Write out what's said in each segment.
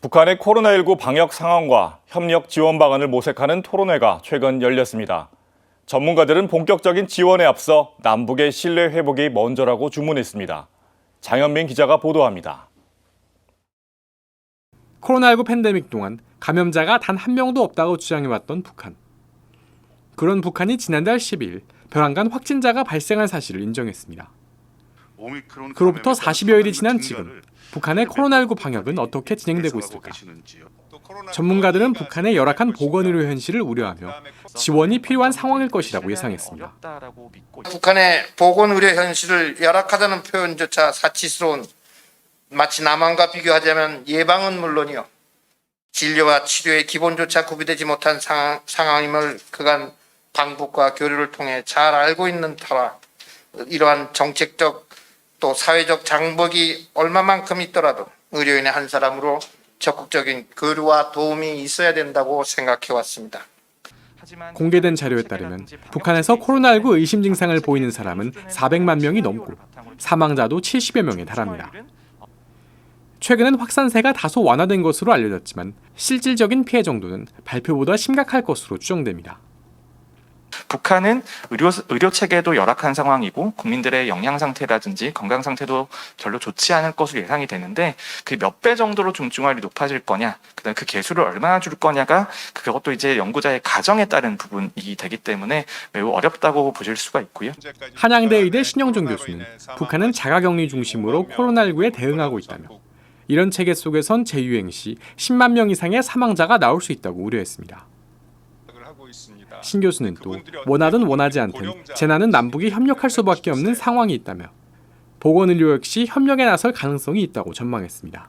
북한의 코로나19 방역 상황과 협력 지원 방안을 모색하는 토론회가 최근 열렸습니다. 전문가들은 본격적인 지원에 앞서 남북의 신뢰 회복이 먼저라고 주문했습니다. 장현민 기자가 보도합니다. 코로나19 팬데믹 동안 감염자가 단 한 명도 없다고 주장해왔던 북한. 그런 북한이 지난달 12일 별안간 확진자가 발생한 사실을 인정했습니다. 그로부터 40여일이 지난 지금 북한의 코로나19 방역은 어떻게 진행되고 있을까? 전문가들은 북한의 열악한 보건의료 현실을 우려하며 지원이 필요한 상황일 것이라고 예상했습니다. 북한의 보건의료 현실을 열악하다는 표현조차 사치스러운, 마치 남한과 비교하자면 예방은 물론이요, 진료와 치료의 기본조차 구비되지 못한 상황임을 그간 방북과 교류를 통해 잘 알고 있는 터라 이러한 정책적 또 사회적 장벽이 얼마만큼 있더라도 의료인의 한 사람으로 적극적인 교류와 도움이 있어야 된다고 생각해 왔습니다. 공개된 자료에 따르면 북한에서 코로나19 의심 증상을 보이는 사람은 400만 명이 넘고 사망자도 70여 명에 달합니다. 최근엔 확산세가 다소 완화된 것으로 알려졌지만 실질적인 피해 정도는 발표보다 심각할 것으로 추정됩니다. 북한은 의료 체계도 열악한 상황이고 국민들의 영양 상태라든지 건강 상태도 별로 좋지 않을 것으로 예상이 되는데 그 몇 배 정도로 중증화율이 높아질 거냐, 그다음에 그 개수를 얼마나 줄 거냐가 그것도 이제 연구자의 가정에 따른 부분이 되기 때문에 매우 어렵다고 보실 수가 있고요. 한양대 의대 신영종 교수는 북한은 자가격리 중심으로 코로나19에 대응하고 있다며 이런 체계 속에선 재유행 시 10만 명 이상의 사망자가 나올 수 있다고 우려했습니다. 신 교수는 또 원하든 원하지 않든 재난은 남북이 협력할 수밖에 없는 상황이 있다며 보건의료 역시 협력에 나설 가능성이 있다고 전망했습니다.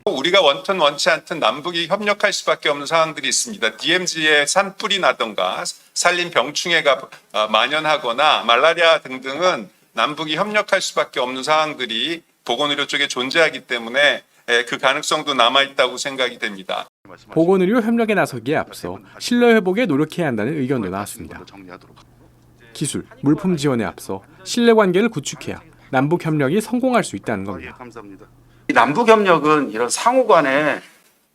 우리가 원튼 원치 않든 남북이 협력할 수밖에 없는 상황들이 있습니다. DMZ의 산불이 나던가 산림 병충해가 만연하거나 말라리아 등등은 남북이 협력할 수밖에 없는 상황들이 보건의료 쪽에 존재하기 때문에 그 가능성도 남아있다고 생각이 됩니다. 보건의료 협력에 나서기에 앞서 신뢰 회복에 노력해야 한다는 의견도 나왔습니다. 기술, 물품 지원에 앞서 신뢰관계를 구축해야 남북 협력이 성공할 수 있다는 겁니다. 남북 협력은 이런 상호 간의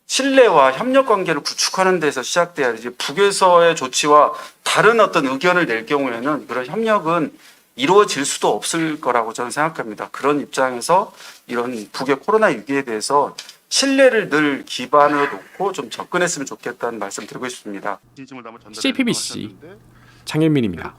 신뢰와 협력 관계를 구축하는 데서 시작돼야지 북에서의 조치와 다른 어떤 의견을 낼 경우에는 그런 협력은 이루어질 수도 없을 거라고 저는 생각합니다. 그런 입장에서 이런 북의 코로나 위기에 대해서 신뢰를 늘 기반으로 놓고 좀 접근했으면 좋겠다는 말씀 드리고 싶습니다. CPBC 장현민입니다.